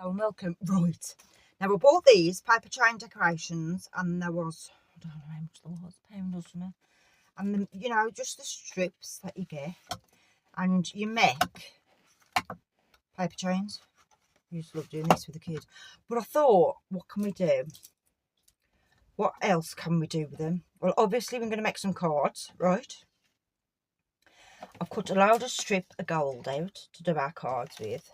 Hello and welcome. Right, now I bought these paper chain decorations and there was, I don't know how much there was, £1 or something. And then, you know, just the strips that you get. And you make paper chains. I used to love doing this with the kids. But I thought, what can we do? What else can we do with them? Well, obviously we're going to make some cards, right? I've cut a load of strip of gold out to do our cards with.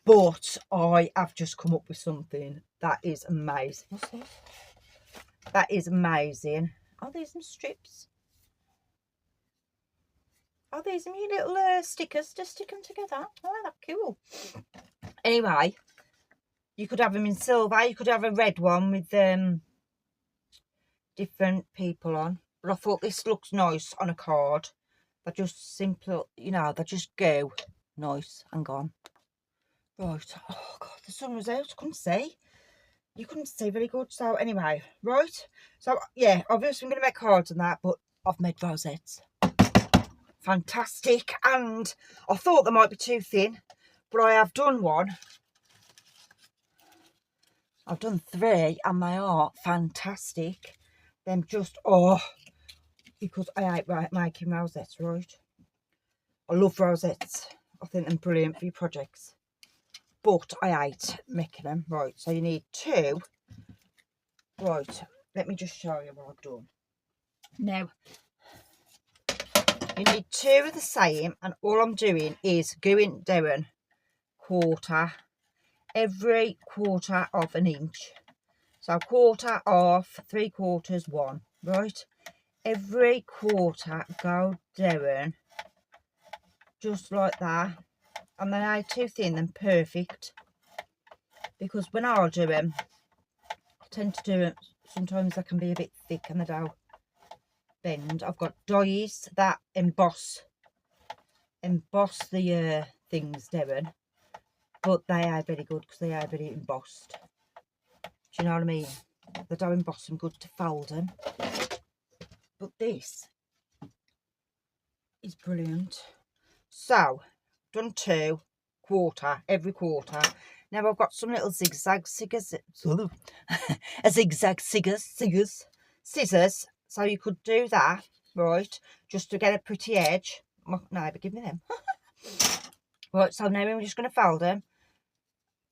But I have just come up with something that is amazing. What's this? That is amazing. Are these some strips? Are these some little stickers to stick them together? Oh, that's cool. Anyway, you could have them in silver. You could have a red one with different people on. But I thought this looks nice on a card. They're just simple, you know, they just go nice and gone. Right. Oh, God, the sun was out. I couldn't see. You couldn't see very good. So, anyway, right. So, yeah, obviously I'm going to make cards and that, but I've made rosettes. Fantastic. And I thought they might be too thin, but I have done one. I've done 3 and they are fantastic. Them just, oh, because I hate making rosettes, right? I love rosettes. I think they're brilliant for your projects. But I hate making them. Right, so you need 2. Right, let me just show you what I've done. Now, you need 2 of the same, and all I'm doing is going down every quarter of an inch. So quarter, half, 3/4, 1, right? Every quarter go down just like that. And then I too thin and perfect, because when I do them, I tend to do it, sometimes they can be a bit thick and they don't bend. I've got dies that emboss the things down, but they are very good because they are very embossed. Do you know what I mean? They don't emboss them good to fold them. But this is brilliant. So, done 2, every quarter. Now I've got some little zigzag scissors. A zigzag scissors. So you could do that, right? Just to get a pretty edge. No, but give me them. Right, so now we're just going to fold them.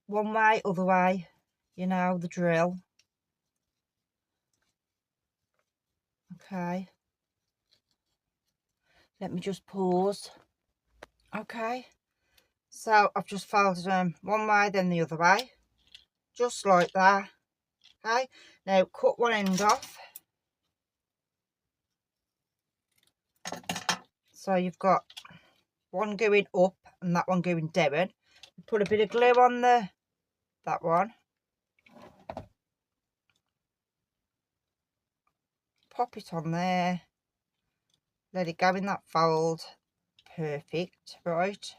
One way, other way. You know, the drill. Okay. Let me just pause. Okay. So I've just folded them one way, then the other way. Just like that. Okay. Now cut one end off. So you've got one going up and that one going down. Put a bit of glue on that one. Pop it on there. Let it go in that fold. Perfect, right?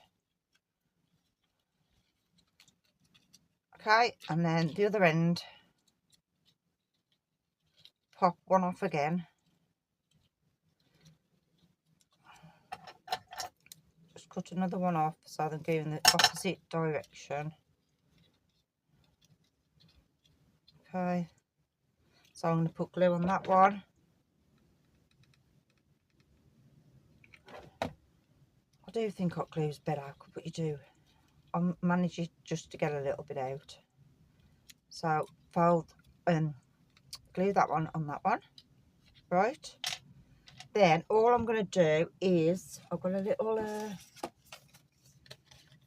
Okay, and then the other end. Pop one off again. Just cut another one off so they're going in the opposite direction. Okay, so I'm going to put glue on that one. I do think hot glue is better, but you do. I manage it just to get a little bit out. So fold and glue that one on that one, right? Then all I'm going to do is, I've got a little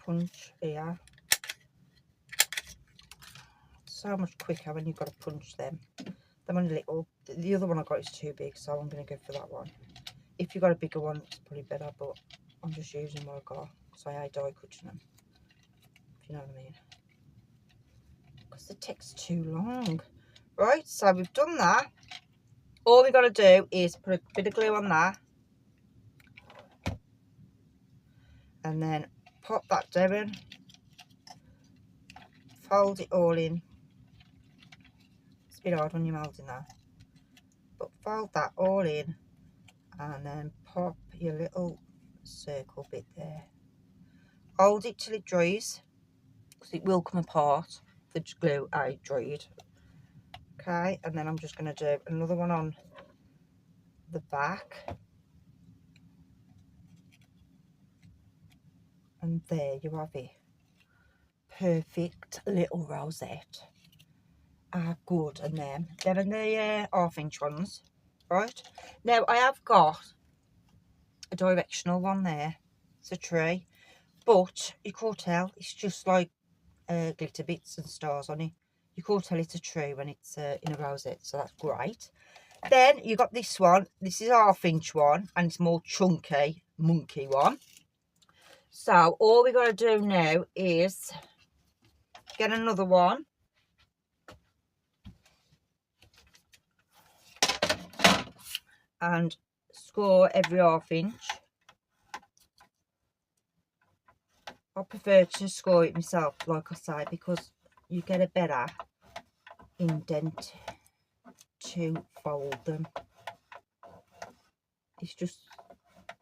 punch here. So much quicker when you've got to punch them. They're only little. The other one I got is too big, so I'm going to go for that one. If you've got a bigger one, it's probably better, but I'm just using what I got because I die cutting them. If you know what I mean. Because the text too long. Right, so we've done that. All we got to do is put a bit of glue on that. And then pop that down. Fold it all in. It's a bit hard when you're moulding that. But fold that all in. And then pop your little circle bit there. Hold it till it dries. because it will come apart if the glue ain't dried. Okay, and then I'm just going to do another one on the back. And there you have it. Perfect little rosette. Ah, good. And then they're in the half-inch ones, right? Now I have got a directional one there. It's a tree, but you can't tell. It's just like glitter bits and stars on it. You can't tell it's a tree when it's in a rosette, so that's great. Then you got this one. This is a half-inch one, and it's more chunky, monkey one. So all we got to do now is get another one. And score every half-inch. I prefer to score it myself, like I say, because you get a better indent to fold them. It's just,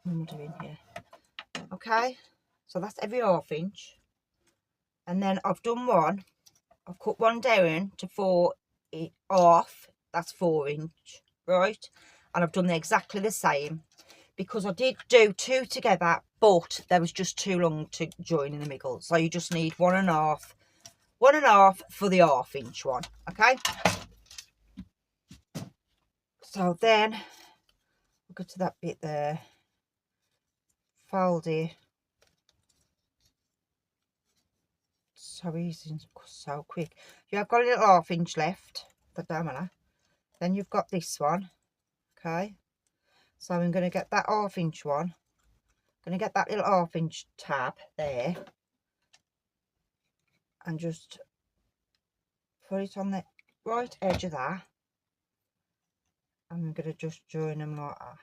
what am I doing here? Okay, so that's every half-inch. And then I've done one. I've cut one down to 4.5. That's 4-inch, right? And I've done exactly the same, because I did do two together, but there was just too long to join in the middle. So you just need 1.5 for the half-inch one, okay? So then we'll go to that bit there, fold it. So easy, so quick. You have got a little half-inch left, the diameter. Then you've got this one, okay? So I'm going to get that half-inch one. I'm going to get that little half-inch tab there, and just put it on the right edge of that. I'm going to just join them like that.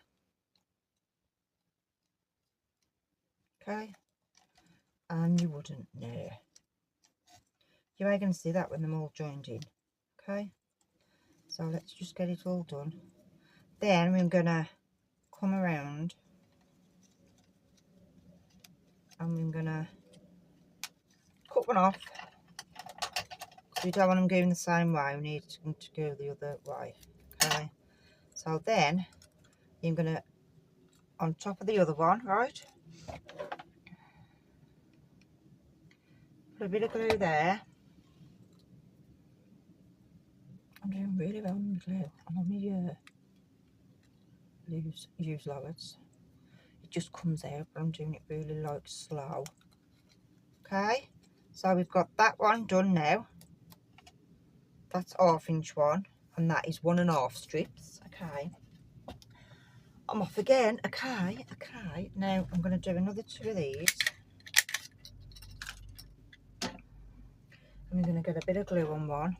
Okay, and you wouldn't know. You are going to see that when they're all joined in. Okay, so let's just get it all done. Then I'm going to come around and I'm going to cut one off. We don't want them going the same way, we need them to go the other way. Okay, so then I'm going to, on top of the other one, right, put a bit of glue there. I'm doing really well on the glue. I'm on my use loads. It just comes out, but I'm doing it really like slow. Okay, so we've got that one done now. That's half-inch one, and that is 1.5 strips. Okay, I'm off again. Okay, now I'm going to do another 2 of these. I'm going to get a bit of glue on one.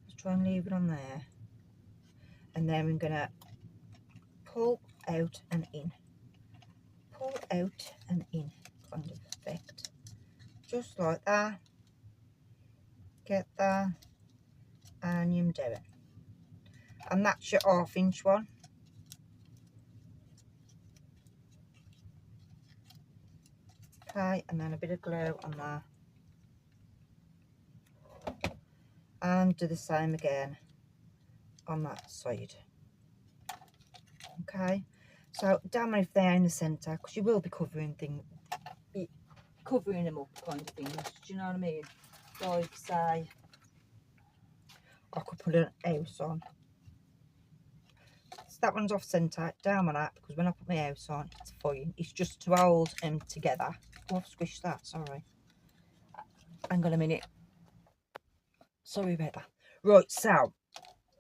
Just try and leave it on there, and then I'm going to pull out and in, pull out and in, kind of effect, just like that. Get that, and you do it, and that's your half-inch one. Okay, and then a bit of glue on that, and do the same again on that side. Okay, so don't mind if they're in the centre, because you will be covering them up, kind of things. Do you know what I mean? Like, say, I could put an house on. So that one's off centre, down on that, because when I put my house on, it's fine. It's just to hold them together. Oh, I've squished that, sorry. Hang on a minute. Sorry about that. Right, so,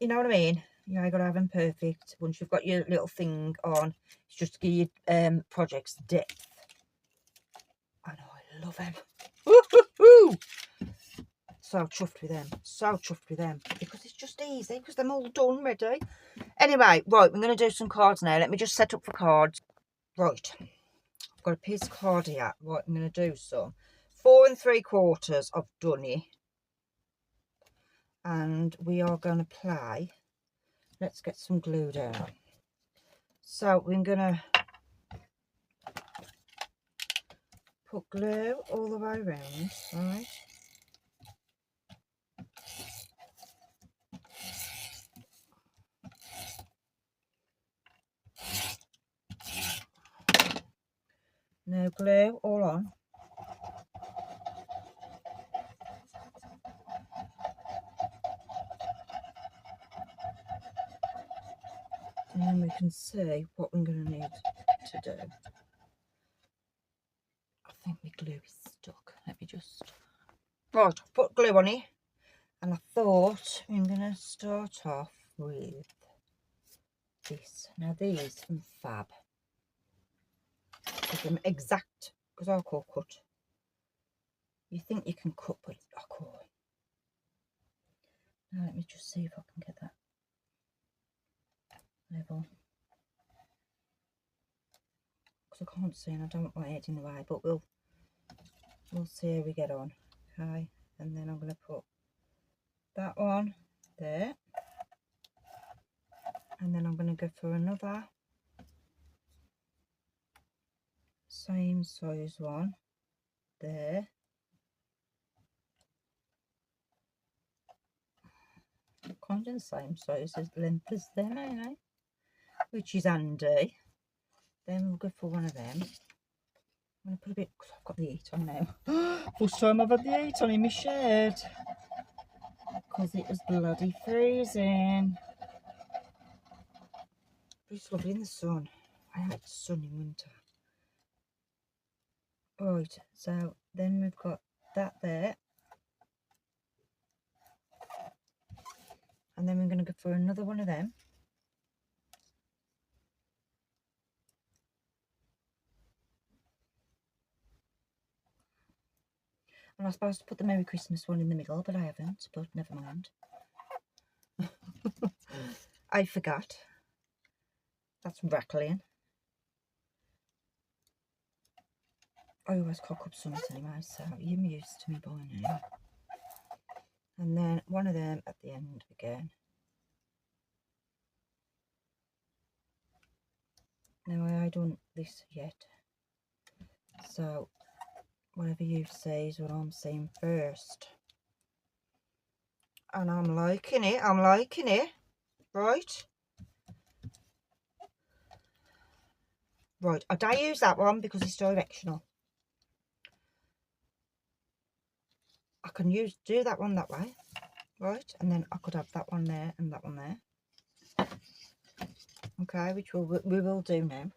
you know what I mean? You know, you got to have them perfect. Once you've got your little thing on, it's just to give your projects depth. I know, I love them. Woo-hoo-hoo! So chuffed with them. So chuffed with them. Because it's just easy, because they're all done, ready. Anyway, right, we're going to do some cards now. Let me just set up for cards. Right, I've got a piece of card here. Right, I'm going to do some. 4 3/4 I've done it. And we are going to play. Let's get some glue down. So we're going to put glue all the way around, right? Now glue all on. And then we can see what I'm going to need to do. I think my glue is stuck. Let me just... Right, I've put glue on it. And I thought I'm going to start off with this. Now these from Fab. Them exact, because I can't cut. You think you can cut, but I can't. Now let me just see if I can get that level. Because I can't see and I don't want my head in the way, but we'll see how we get on. Okay, and then I'm going to put that one there. And then I'm going to go for another same size one there. Kind of the same size as length as them, anyway, which is handy. Then we'll go for one of them. I'm going to put a bit, because I've got the heat on now. First time I've had the heat on in my shed. Because it was bloody freezing. But it's lovely in the sun. I hate the sun in winter. Right, so then we've got that there. And then we're going to go for another one of them. And I was supposed to put the Merry Christmas one in the middle, but I haven't, but never mind. I forgot. That's rattling. I always cock up something anyway, so you're used to me by now. And then one of them at the end again. Now I don't this yet, so whatever you say is what I'm saying first. And I'm liking it, right? Right, I don't use that one because it's directional. I can do that one that way, right? And then I could have that one there and that one there. Okay, which we will do now.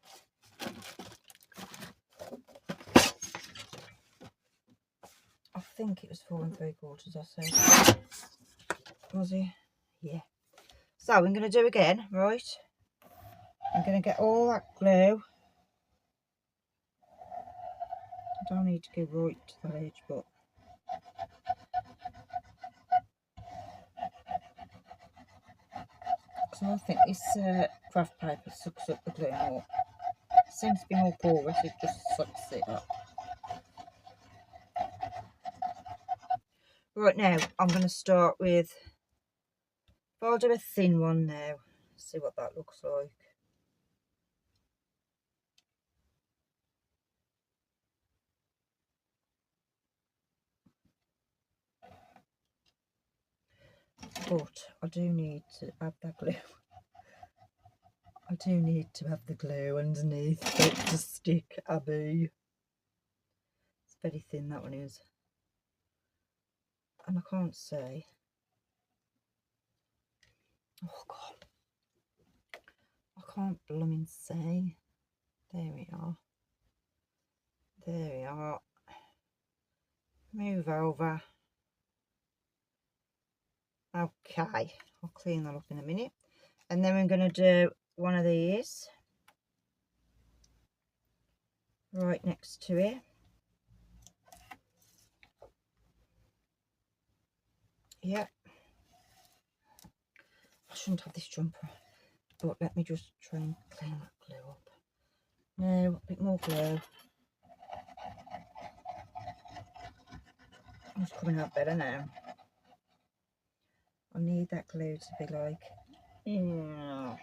I think it was 4 3/4, I said. Was he? Yeah. So I'm going to do again, right? I'm going to get all that glue. I don't need to go right to the edge, but because I think this craft paper sucks up the glue more. It seems to be more porous, it just sucks it up. Right, now I'm going to start with, if I'll do a thin one now, see what that looks like. But I do need to add that glue. I do need to have the glue underneath for it to stick, Abby. It's very thin, that one is. And I can't see. Oh God. I can't blooming see. There we are. There we are. Move over. Okay. I'll clean that up in a minute. And then we're going to do one of these. Right next to it. Yep. I shouldn't have this jumper. But let me just try and clean that glue up. No, a bit more glue. It's coming out better now. I need that glue to be like, yeah,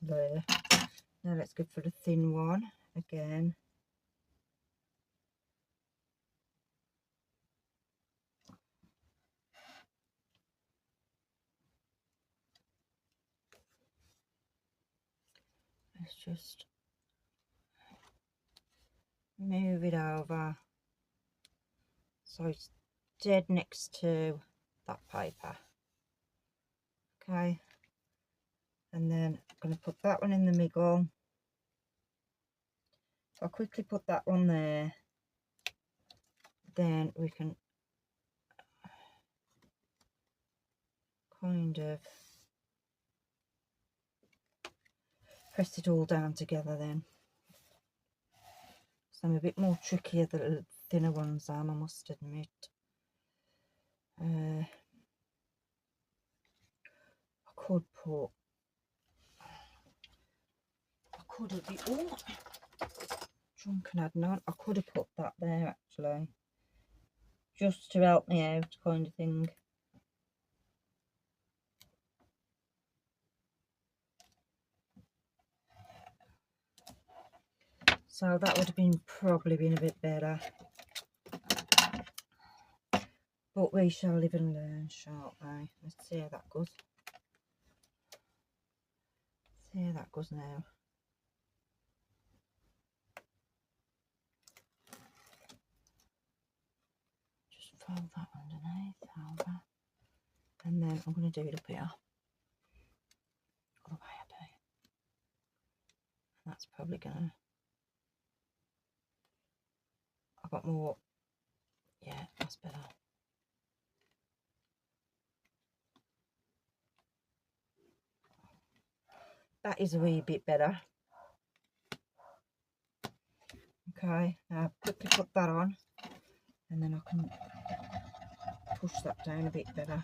there. Now let's go for the thin one again. let's just move it over so it's dead next to that paper. Okay, and then I'm going to put that one in the middle. I'll quickly put that one there, then we can kind of press it all down together then. So I'm a bit more trickier than the thinner ones I must admit. I could have been, oh, drunken Adnan, I could have put that there actually, just to help me out kind of thing. So that would have been probably been a bit better. But we shall live and learn, shan't we? Let's see how that goes. See how that goes now. Just fold that underneath, over. And then I'm going to do it up here. All the way up here. That's probably going to... I've got more... Yeah, that's better. That is a wee bit better. Okay, now quickly put that on, and then I can push that down a bit better.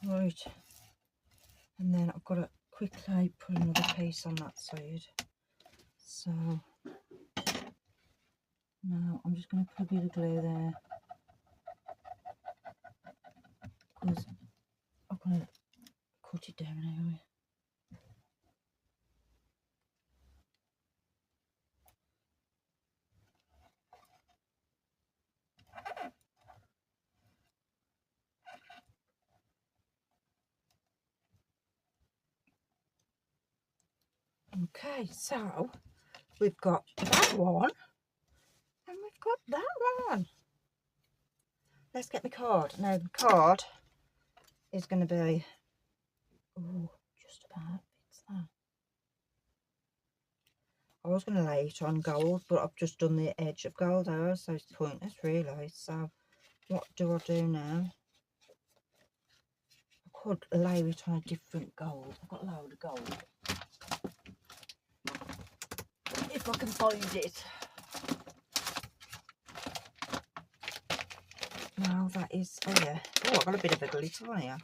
Right, and then I've got to quickly put another piece on that side. So now I'm just going to put a bit of glue there, because I'm going to cut it down anyway. Okay, so we've got that one and we've got that one. Let's get the card. Now the card is going to be, oh, just about fits that. I was going to lay it on gold, but I've just done the edge of gold there, so it's pointless really. So what do I do now? I could lay it on a different gold. I've got a load of gold. If I can find it. Now that is, oh yeah. Oh, I've got a bit of a glitter on here.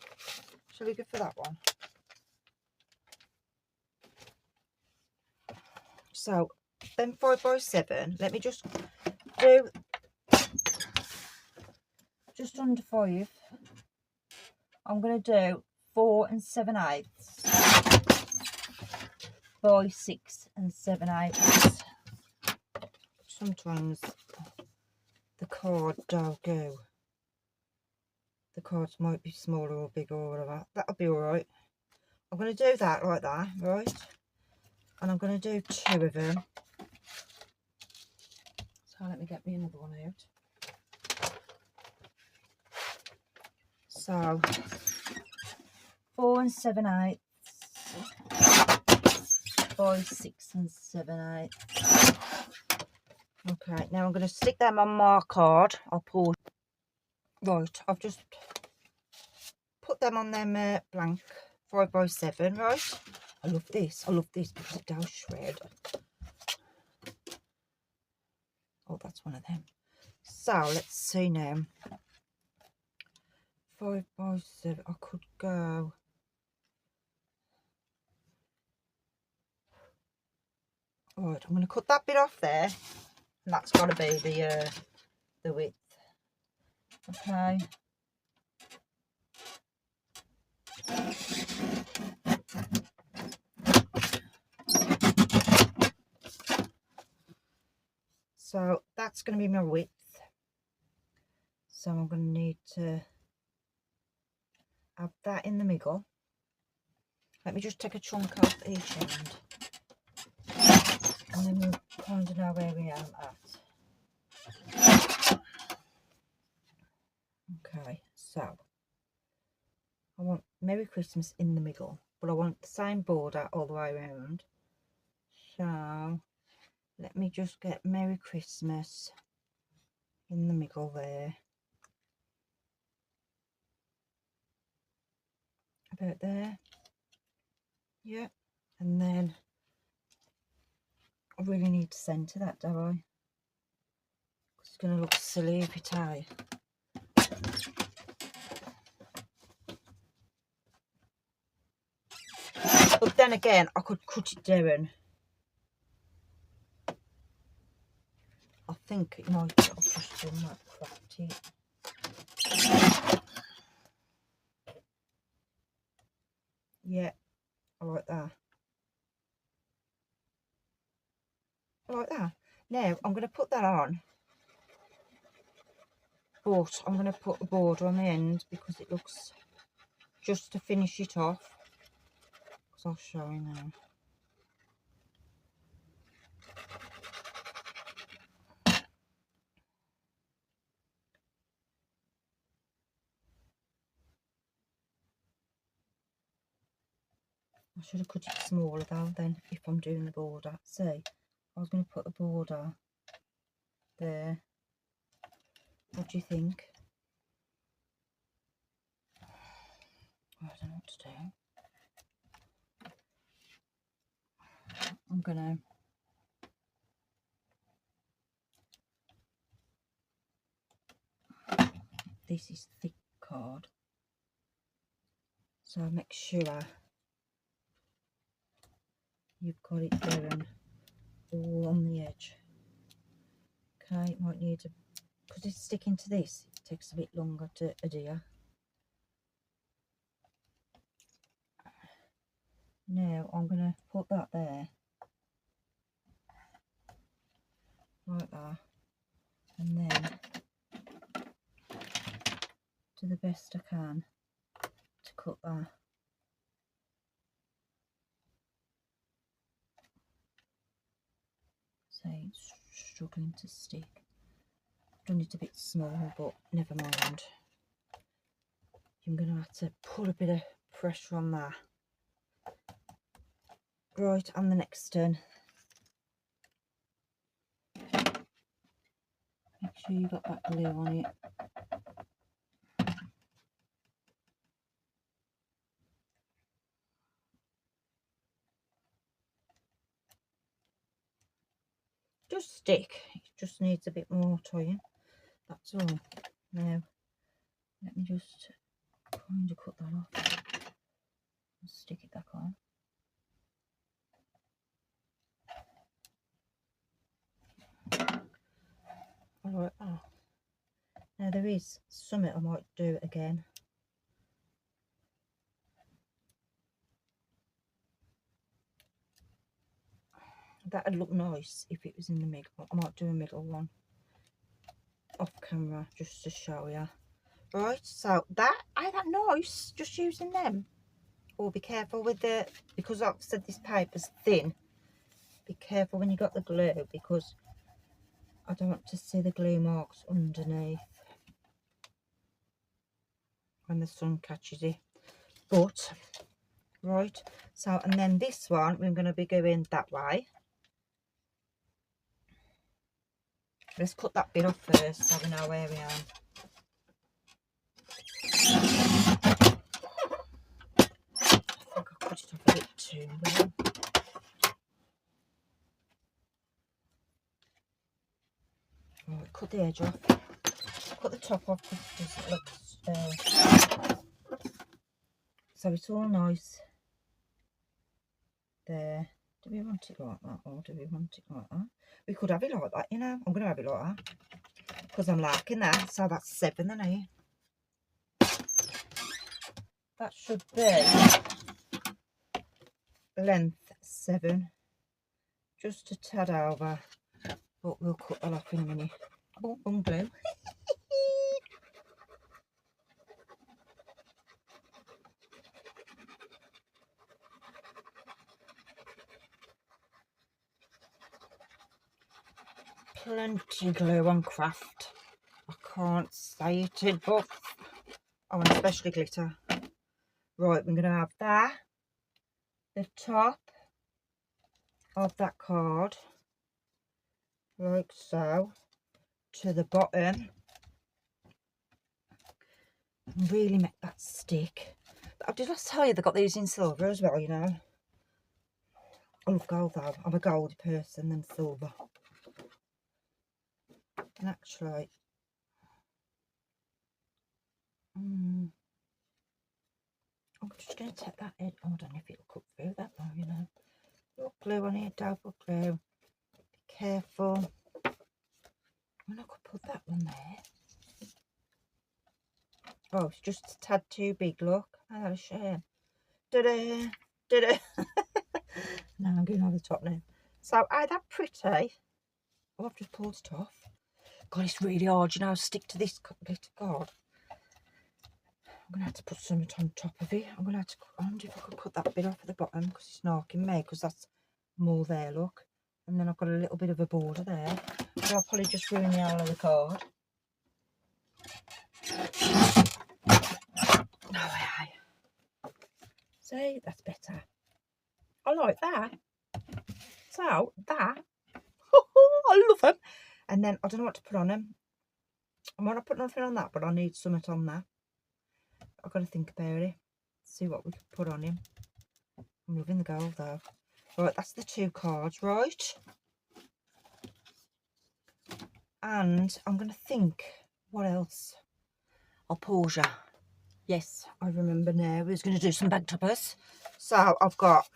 Shall we go for that one? So then 5x7, let me just do just under 5. I'm going to do 4 7/8 by 6 7/8. Sometimes the card don't go. The cards might be smaller or bigger or whatever. That'll be alright. I'm going to do that like that, right? And I'm going to do 2 of them. So let me get me another one out. So 4 7/8 by 6 7/8. Okay, now I'm going to stick them on my card. I'll pull. Right, I've just put them on them blank 5x7, right? I love this because it does shred. Oh, that's one of them. So let's see now. 5x7, I could go. Right, I'm going to cut that bit off there, and that's got to be the width. Okay. So that's going to be my width. So I'm going to need to add that in the middle. Let me just take a chunk off each end. And then we'll kind of know where we am at. Okay, so I want Merry Christmas in the middle, but I want the same border all the way around. So let me just get Merry Christmas in the middle there. About there. Yeah. And then I really need to centre that, don't I? It's going to look silly if it I. But then again, I could cut it down. I think it might have just done that crafty. Yeah, I like that. I like that. Now, I'm going to put that on. But I'm going to put a border on the end because it looks, just to finish it off. Because I'll show you now. I should have cut it smaller though then if I'm doing the border. See, I was going to put a border there. What do you think? I don't know what to do. I'm going to... This is thick card. So make sure you've got it going all on the edge. Okay, it might need to, because it's sticking to this, it takes a bit longer to adhere. Now I'm going to put that there, like that, and then do the best I can to cut that. So it's struggling to stick. I've done it a bit small, but never mind. I'm going to have to put a bit of pressure on that. Right, and the next turn. Make sure you got that glue on it. Just stick, it just needs a bit more tying, that's all. Now, let me just kind of cut that off and stick it back on. Alright, now there is something I might do again. That'd look nice if it was in the middle. I might do a middle one off camera just to show you. Right, so that, ain't that nice, just using them. Or be careful with the, because I've said this paper's thin, be careful when you got the glue, because I don't want to see the glue marks underneath when the sun catches it. But right, so and then this one we're going to be going that way. Let's cut that bit off first so we know where we are. I think I cut it off a bit too well. Right, cut the edge off. Cut the top off because it looks so it's all nice there. Do we want it like that or do we want it like that? We could have it like that, you know. I'm going to have it like that because I'm liking that. So that's 7 and 8. That should be length 7, just a tad over, But we'll cut that off in a minute. Oh, wrong glue. Plenty glue on craft. I can't say it enough. Oh, and especially glitter. Right, we're going to have that, the top of that card, like so, to the bottom. Really make that stick. Did I tell you they got these in silver as well, you know? I love gold though. I'm a goldy person than silver. And actually, I'm just going to take that in. Oh, I don't know if it'll cut through that though, you know. Little glue on here, double glue. Be careful. And I could put that one there. Oh, it's just a tad too big, look. Oh, a shame. Da-da, da-da. Now I'm going over the top now. So, ain't that pretty? Oh, I've just pulled it off. God, it's really hard, you know, stick to this glitter card. I'm going to have to put something on top of it. I'm going to have to, I wonder if I could cut that bit off at the bottom because it's knocking me, because that's more there, look. And then I've got a little bit of a border there. So I'll probably just ruin the whole of the card. No way. See, that's better. I like that. So, that. I love them. And then, I don't know what to put on them. I might not put nothing on that, but I need something on that. I've got to think about it. See what we can put on him. I'm loving the gold though. Right, that's the two cards, right? And I'm going to think, what else? I'll pause you. Yes, I remember now. We was going to do some bag toppers. So I've got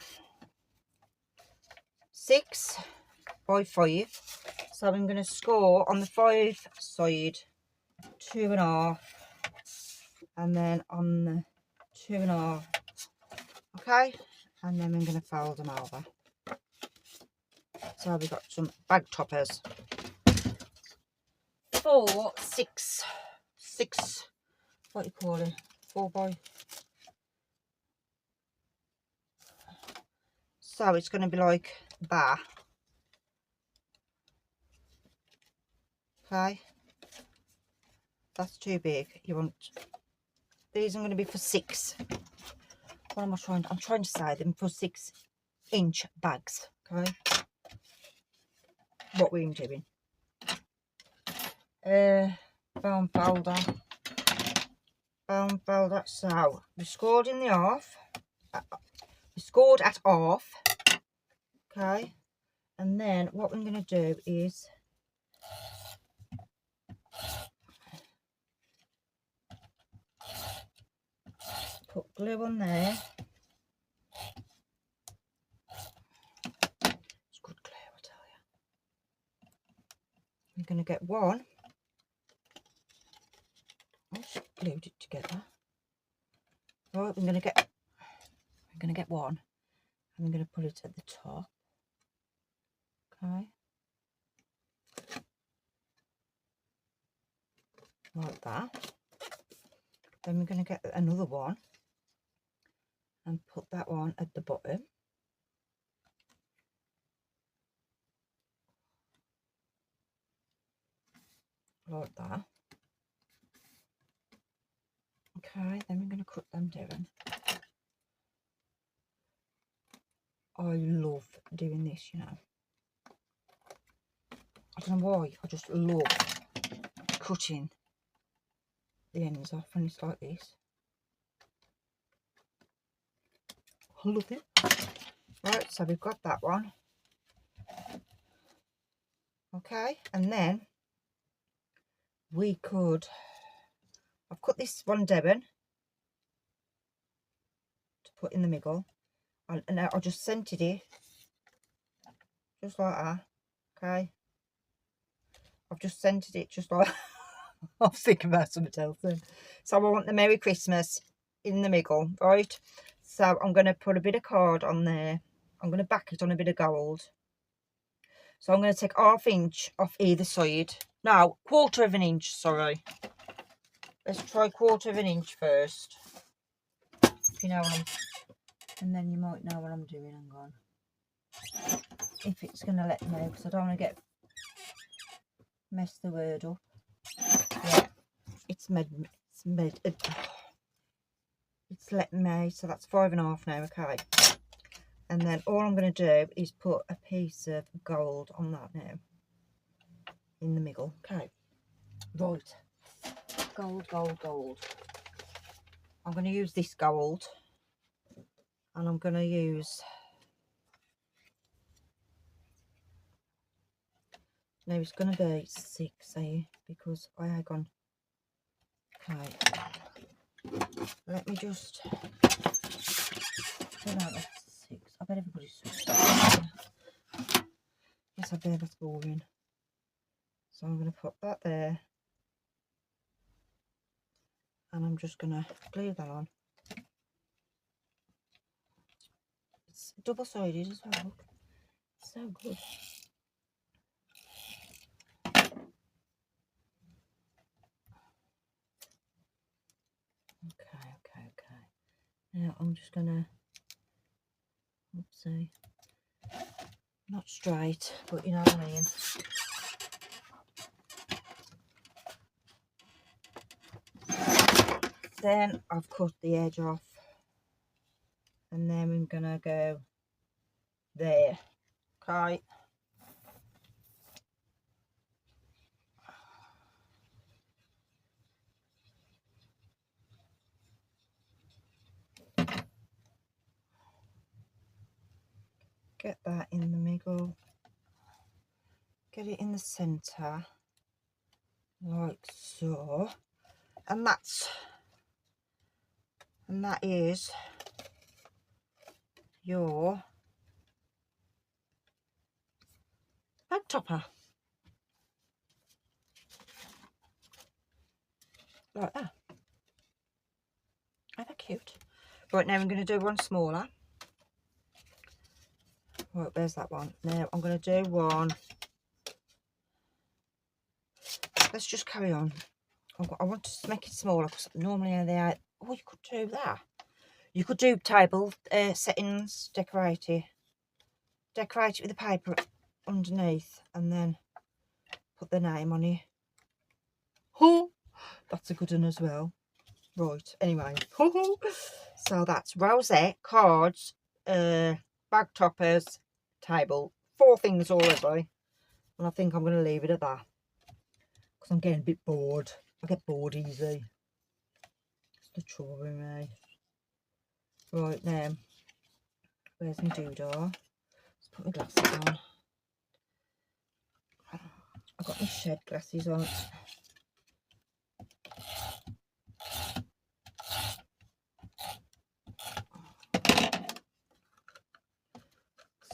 6 by 5. So I'm going to score on the 5 side 2.5, and then on the 2.5. Okay, and then I'm going to fold them over. So we've got some bag toppers. 4, 6, what do you call it? 4 by. So it's going to be like that. Okay, that's too big. You want these are going to be for 6. What am I trying? I'm trying to say them for 6-inch bags. Okay, what we're doing. Bone folder. So we scored in the half. We scored at half. Okay, and then what I'm going to do is put glue on there. It's good glue, I tell you. I'm going to get one. I just glued it together. Right, I'm going to get one. I'm going to put it at the top. Okay. Like that. Then we're going to get another one and put that one at the bottom. Like that. Okay, then we're going to cut them down. I love doing this, you know. I don't know why, I just love cutting the ends off when it's like this. I love it. Right, so we've got that one. Okay, and then we could, I've cut this one down to put in the middle, and I just centered it just like that. Okay, I've just centered it just like I'm thinking about something else then. So I want the Merry Christmas in the middle, right? So I'm going to put a bit of card on there. I'm going to back it on a bit of gold. So I'm going to take 1/2 inch off either side. No, 1/4 of an inch, sorry. Let's try 1/4 of an inch first. If you know what I'm... And then you might know what I'm doing. Hang on. If it's going to let me, because I don't want to mess the word up. Yeah, it's let me, so that's 5.5 now, okay. And then all I'm going to do is put a piece of gold on that now, in the middle, okay. Right, gold, gold, gold. I'm going to use this gold, and I'm going to use, now it's going to be 6, because I have gone, okay. Let me just, I don't know, 6, I bet everybody's switched off. Yes, I bet that's boring. So I'm going to put that there, and I'm just going to glue that on. It's double-sided as well. Look. It's so good. Okay. Now I'm just going to, oopsie, not straight, but you know what I mean. Then I've cut the edge off, and then I'm going to go there, okay. Get that in the middle, get it in the centre, like so, and that is your bag topper, like that. Oh, they're cute. Right, now I'm going to do one smaller. Right, there's that one. Now I'm going to do one. Let's just carry on. I want to make it smaller because normally they are. Oh, you could do that. You could do table settings, decorate it with the paper underneath, and then put the name on it. Oh, that's a good one as well. Right, anyway. So that's rosette, cards, bag toppers, table. 4 things already. And I think I'm going to leave it at that. Because I'm getting a bit bored. I get bored easy. It's the trouble with me. Right, now. Where's my doodah? Let's put my glasses on. I've got my shed glasses on.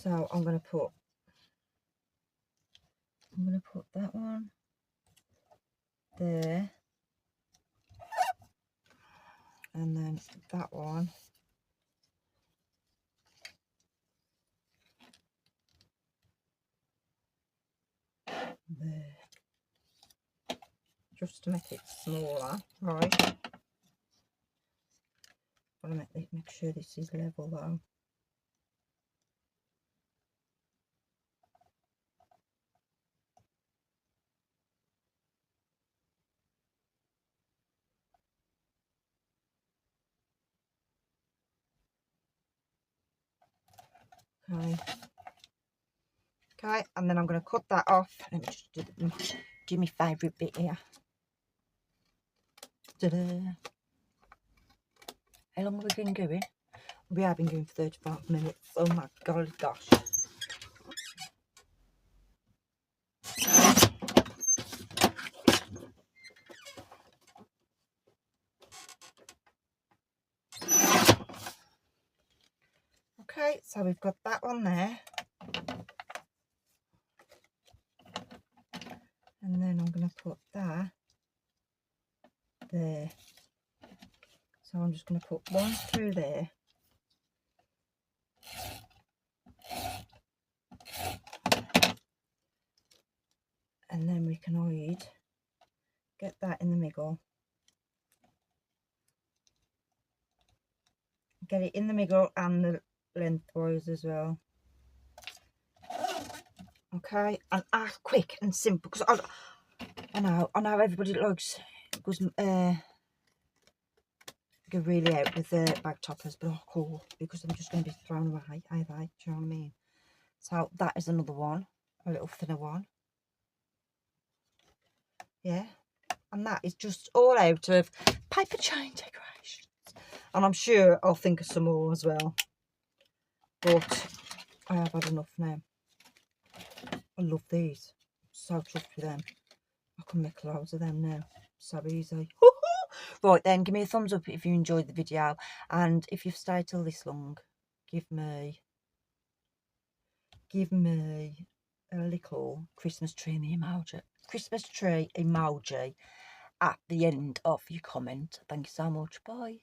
So I'm going to put that one there, and then that one there, just to make it smaller. Right, I want to make sure this is level though. Okay, and then I'm going to cut that off. Let me just do my favourite bit here. How long have we been going? We have been going for 35 minutes. Oh my god, gosh. Okay, so we've got that one there. And then I'm going to put that there. So I'm just going to put one through there. and then we can hide, get that in the middle, get it in the middle and the lengthwise as well. Okay, and quick and simple, because I know everybody likes goes go really out with the bag toppers, but cool, because I'm just going to be thrown away either. Do you know what I mean? So that is another one, a little thinner one. Yeah, and that is just all out of paper chain decorations, and I'm sure I'll think of some more as well, but I have had enough now. I love these, so chuffed with them. I can make loads of them now, so easy. Right then, give me a thumbs up if you enjoyed the video, and if you've stayed till this long, give me a little Christmas tree emoji at the end of your comment. Thank you so much. Bye.